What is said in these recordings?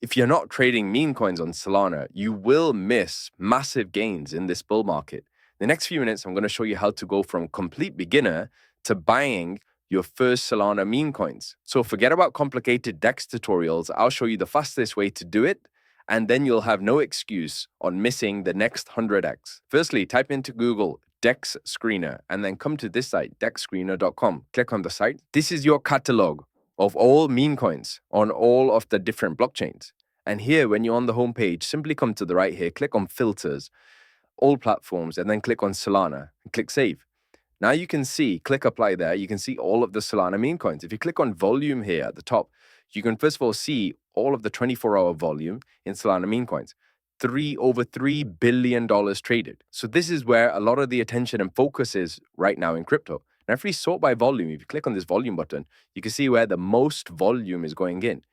if you're not trading meme coins on Solana, you will miss massive gains in this bull market. The next few minutes, I'm going to show you how to go from complete beginner to buying your first Solana meme coins. So forget about complicated DEX tutorials. I'll show you the fastest way to do it, and then you'll have no excuse on missing the next 100x. Firstly, type into Google DEX Screener and then come to this site, dexscreener.com. Click on the site. This is your catalog of all meme coins on all of the different blockchains. And here, when you're on the home page, simply come to the right here, click on filters, all platforms, and then click on Solana and click save. Now you can see, click apply there, you can see all of the Solana meme coins. If you click on volume here at the top, you can first of all see all of the 24-hour volume in Solana meme coins. Over $3 billion traded. So this is where a lot of the attention and focus is right now in crypto. Now, if we sort by volume, if you click on this volume button, you can see where the most volume is going in,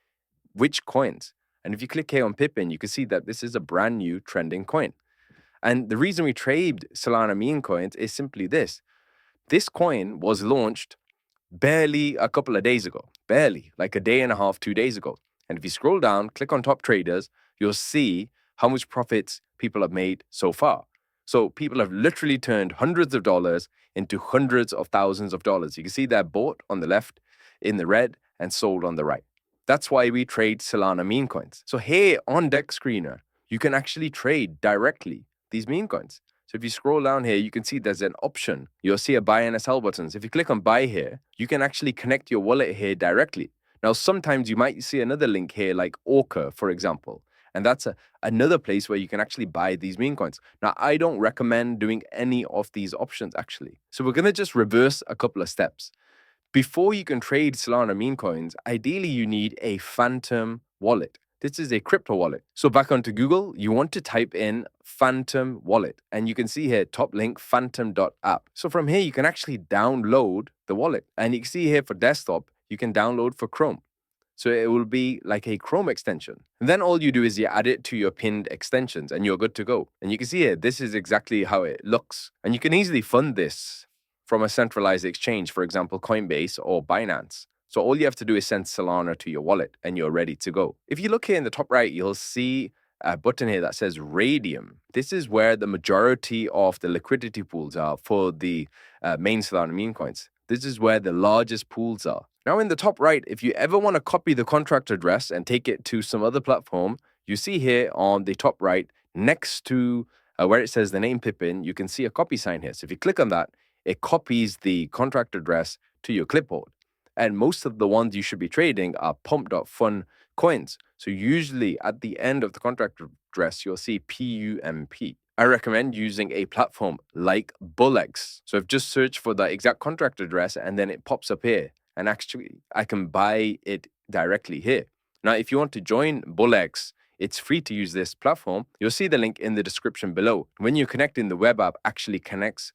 which coins. And if you click here on Pippin, you can see that this is a brand new trending coin. And the reason we trade Solana meme coins is simply this. This coin was launched barely a couple of days ago, barely, like a day and a half, 2 days ago. And if you scroll down, click on top traders, you'll see how much profits people have made so far. So people have literally turned hundreds of dollars into hundreds of thousands of dollars. You can see they're bought on the left in the red and sold on the right. That's why we trade Solana meme coins. So here on DEX Screener, you can actually trade directly these meme coins. So if you scroll down here, you can see there's an option. You'll see a buy and a sell buttons. If you click on buy here, you can actually connect your wallet here directly. Now, sometimes you might see another link here like Orca, for example. And that's another place where you can actually buy these meme coins. Now, I don't recommend doing any of these options, actually. So we're going to just reverse a couple of steps. Before you can trade Solana meme coins, ideally you need a Phantom wallet. This is a crypto wallet. So back onto Google, you want to type in Phantom wallet. And you can see here, top link, phantom.app. So from here, you can actually download the wallet. And you can see here for desktop, you can download for Chrome. So it will be like a Chrome extension. And then all you do is you add it to your pinned extensions and you're good to go. And you can see here, this is exactly how it looks. And you can easily fund this from a centralized exchange, for example, Coinbase or Binance. So all you have to do is send Solana to your wallet and you're ready to go. If you look here in the top right, you'll see a button here that says Radium. This is where the majority of the liquidity pools are for the main Solana meme coins. This is where the largest pools are. Now in the top right, if you ever want to copy the contract address and take it to some other platform, you see here on the top right, next to where it says the name Pippin, you can see a copy sign here. So if you click on that, it copies the contract address to your clipboard. And most of the ones you should be trading are pump.fun coins. So usually at the end of the contract address, you'll see PUMP. I recommend using a platform like BullX. So I've just searched for the exact contract address and then it pops up here. And actually, I can buy it directly here. Now, if you want to join BullX, it's free to use this platform. You'll see the link in the description below. When you connect in, the web app actually connects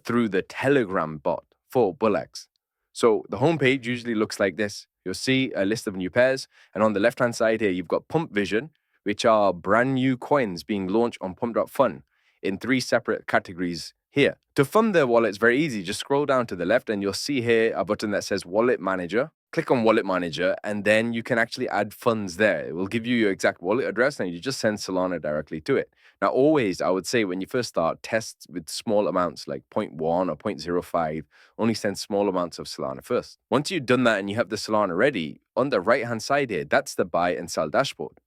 through the Telegram bot for BullX. So the homepage usually looks like this. You'll see a list of new pairs. And on the left-hand side here, you've got Pump Vision, which are brand new coins being launched on Pump.fun in 3 separate categories here. To fund their wallet, it's very easy. Just scroll down to the left and you'll see here a button that says Wallet Manager. Click on Wallet Manager and then you can actually add funds there. It will give you your exact wallet address and you just send Solana directly to it. Now, always, I would say when you first start, test with small amounts like 0.1 or 0.05. Only send small amounts of Solana first. Once you've done that and you have the Solana ready, on the right-hand side here, that's the buy and sell dashboard.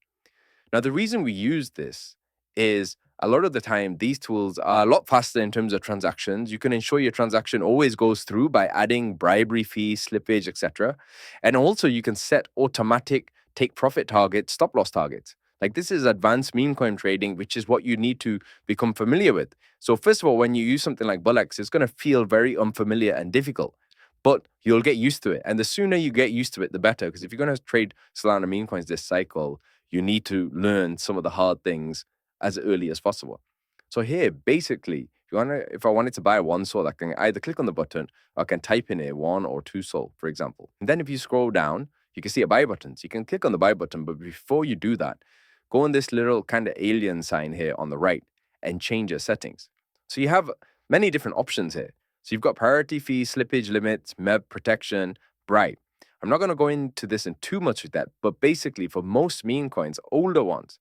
Now, the reason we use this is a lot of the time, these tools are a lot faster in terms of transactions. You can ensure your transaction always goes through by adding bribery fees, slippage, etc. And also, you can set automatic take profit targets, stop loss targets. Like this is advanced meme coin trading, which is what you need to become familiar with. So first of all, when you use something like BullX, it's going to feel very unfamiliar and difficult, but you'll get used to it. And the sooner you get used to it, the better. Because if you're going to trade Solana meme coins this cycle, you need to learn some of the hard things as early as possible. So here, basically, if I wanted to buy 1 SOL, I can either click on the button or I can type in here 1 or 2 SOL, for example. And then if you scroll down, you can see a buy button. So you can click on the buy button, but before you do that, go on this little kind of alien sign here on the right and change your settings. So you have many different options here. So you've got priority fee, slippage limits, MEB protection, bribe. I'm not going to go into this in too much depth, but basically for most meme coins, older ones,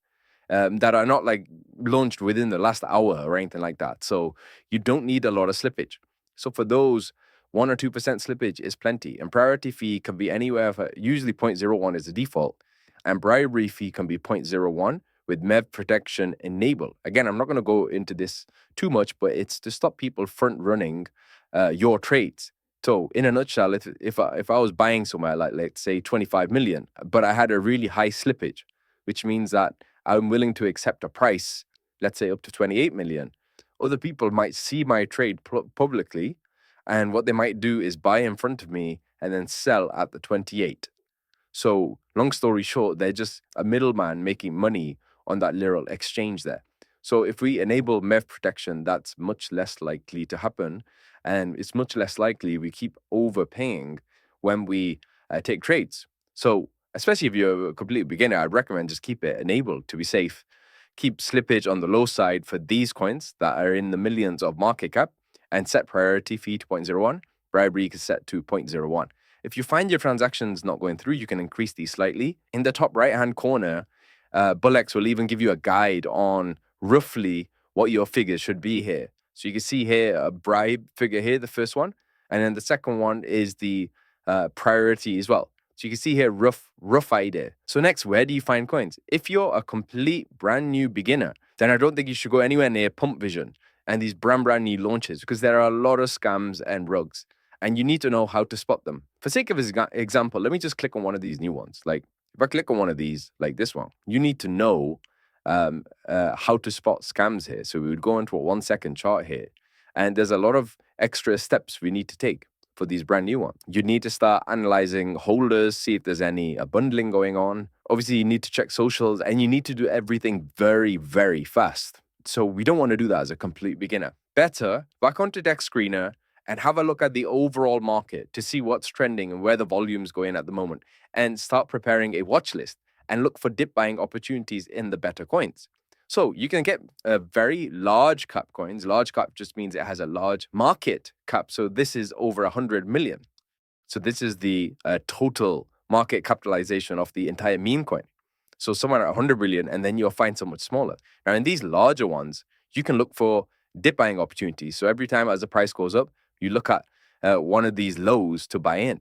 that are not like launched within the last hour or anything like that. So you don't need a lot of slippage. So for those, 1 or 2% slippage is plenty. And priority fee can be anywhere, usually 0.01 is the default. And bribery fee can be 0.01 with MEV protection enabled. Again, I'm not going to go into this too much, but it's to stop people front running your trades. So in a nutshell, if I was buying somewhere like, let's say 25 million, but I had a really high slippage, which means that I'm willing to accept a price, let's say up to 28 million, other people might see my trade publicly, and what they might do is buy in front of me and then sell at the 28. So long story short, they're just a middleman making money on that little exchange there. So if we enable MEV protection, that's much less likely to happen. And it's much less likely we keep overpaying when we take trades. So especially if you're a complete beginner, I'd recommend just keep it enabled to be safe. Keep slippage on the low side for these coins that are in the millions of market cap, and set priority fee to 0.01. Bribery is set to 0.01. If you find your transactions not going through, you can increase these slightly. In the top right-hand corner, Bullex will even give you a guide on roughly what your figures should be here. So you can see here a bribe figure here, the first one. And then the second one is the priority as well. So you can see here, rough idea. So next, where do you find coins? If you're a complete brand new beginner, then I don't think you should go anywhere near Pump Vision and these brand new launches, because there are a lot of scams and rugs, and you need to know how to spot them. For sake of example, let me just click on one of these new ones. Like if I click on one of these, like this one, you need to know how to spot scams here. So we would go into a 1 second chart here, and there's a lot of extra steps we need to take for these brand new ones. You need to start analyzing holders, see if there's any bundling going on. Obviously, you need to check socials, and you need to do everything very, very fast. So we don't want to do that as a complete beginner. Better back onto Dex Screener and have a look at the overall market to see what's trending and where the volume's going at the moment, and start preparing a watch list and look for dip buying opportunities in the better coins. So you can get very large cap coins. Large cap just means it has a large market cap. So this is over 100 million. So this is the total market capitalization of the entire meme coin. So somewhere at 100 billion, and then you'll find so much smaller. Now in these larger ones, you can look for dip buying opportunities. So every time as the price goes up, you look at one of these lows to buy in.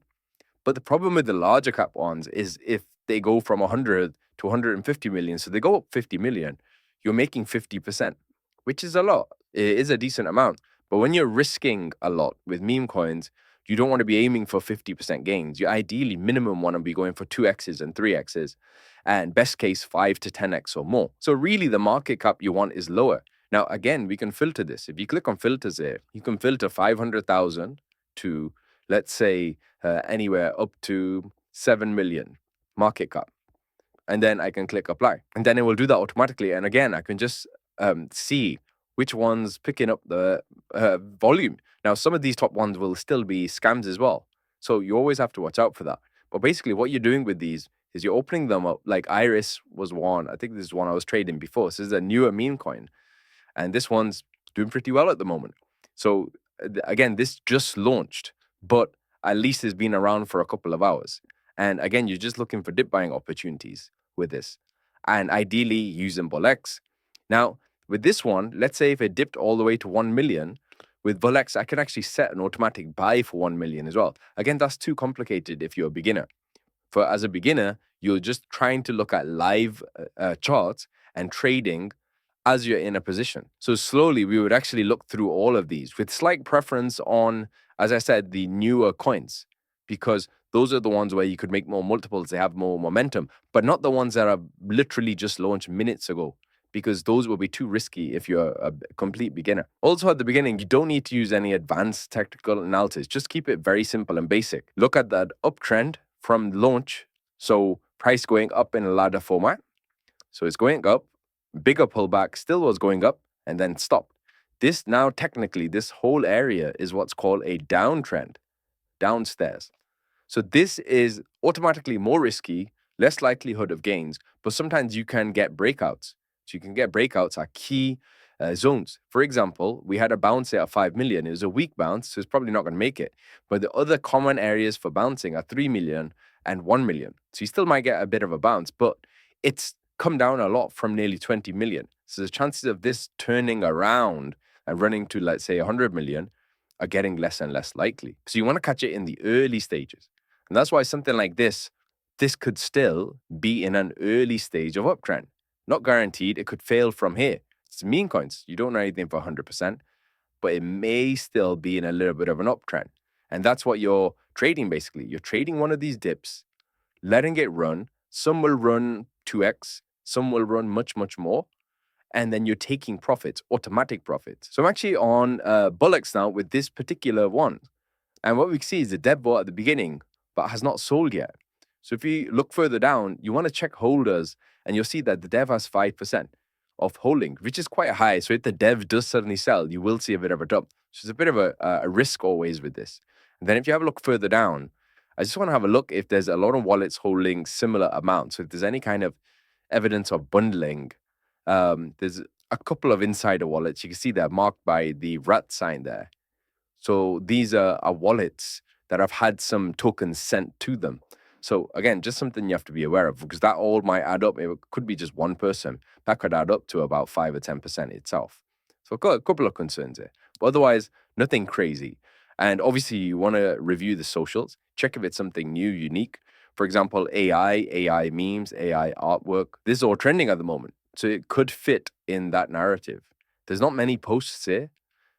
But the problem with the larger cap ones is if they go from 100 to 150 million, so they go up 50 million, you're making 50%, which is a lot. It is a decent amount. But when you're risking a lot with meme coins, you don't want to be aiming for 50% gains. You ideally minimum want to be going for 2x's and 3x's, and best case 5 to 10x or more. So really the market cap you want is lower. Now, again, we can filter this. If you click on filters here, you can filter 500,000 to, let's say, anywhere up to 7 million market cap. And then I can click apply. And then it will do that automatically. And again, I can just see which one's picking up the volume. Now, some of these top ones will still be scams as well. So you always have to watch out for that. But basically what you're doing with these is you're opening them up. Like Iris was one. I think this is one I was trading before. So this is a newer meme coin. And this one's doing pretty well at the moment. So again, this just launched, but at least it's been around for a couple of hours. And again, you're just looking for dip buying opportunities with this, and ideally using Bolex. Now, with this one, let's say if it dipped all the way to 1 million, with Bolex, I can actually set an automatic buy for 1 million as well. Again, that's too complicated if you're a beginner. For as a beginner, you're just trying to look at live charts and trading as you're in a position. So slowly, we would actually look through all of these with slight preference on, as I said, the newer coins, because those are the ones where you could make more multiples. They have more momentum, but not the ones that are literally just launched minutes ago, because those will be too risky if you're a complete beginner. Also, at the beginning, you don't need to use any advanced technical analysis. Just keep it very simple and basic. Look at that uptrend from launch. So price going up in a ladder format. So it's going up, bigger pullback, still was going up, and then stopped. This now, technically, this whole area is what's called a downtrend, downstairs. So this is automatically more risky, less likelihood of gains, but sometimes you can get breakouts. So you can get breakouts at key zones. For example, we had a bounce here at 5 million. It was a weak bounce, so it's probably not going to make it. But the other common areas for bouncing are 3 million and 1 million. So you still might get a bit of a bounce, but it's come down a lot from nearly 20 million. So the chances of this turning around and running to, let's say, 100 million are getting less and less likely. So you want to catch it in the early stages. And that's why something like this could still be in an early stage of uptrend. Not guaranteed, it could fail from here. It's meme coins. You don't know anything for 100%, but it may still be in a little bit of an uptrend. And that's what you're trading basically. You're trading one of these dips, letting it run. Some will run 2x, some will run much, much more. And then you're taking profits, automatic profits. So I'm actually on Bullocks now with this particular one. And what we see is the dev bought at the beginning, but has not sold yet. So if you look further down, you want to check holders, and you'll see that the dev has 5% of holding, which is quite high. So if the dev does suddenly sell, you will see a bit of a dump. So it's a bit of a risk always with this. And then if you have a look further down, I just want to have a look if there's a lot of wallets holding similar amounts. So if there's any kind of evidence of bundling, there's a couple of insider wallets. You can see they're marked by the rat sign there. So these are wallets that have had some tokens sent to them. So again, just something you have to be aware of, because that all might add up. It could be just one person. That could add up to about 5 or 10% itself. So I've got a couple of concerns here. But otherwise, nothing crazy. And obviously, you want to review the socials. Check if it's something new, unique. For example, AI memes, AI artwork. This is all trending at the moment. So it could fit in that narrative. There's not many posts here.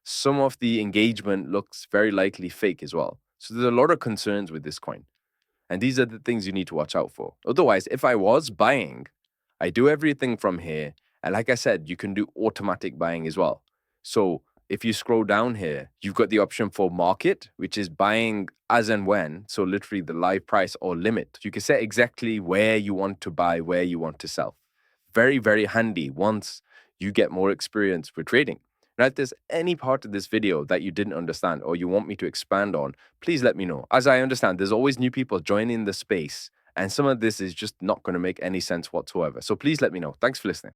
Some of the engagement looks very likely fake as well. So there's a lot of concerns with this coin. And these are the things you need to watch out for. Otherwise, if I was buying, I do everything from here. And like I said, you can do automatic buying as well. So if you scroll down here, you've got the option for market, which is buying as and when. So literally the live price or limit. You can set exactly where you want to buy, where you want to sell. Very, very handy once you get more experience with trading. Now, if there's any part of this video that you didn't understand or you want me to expand on, please let me know. As I understand, there's always new people joining the space, and some of this is just not going to make any sense whatsoever. So please let me know. Thanks for listening.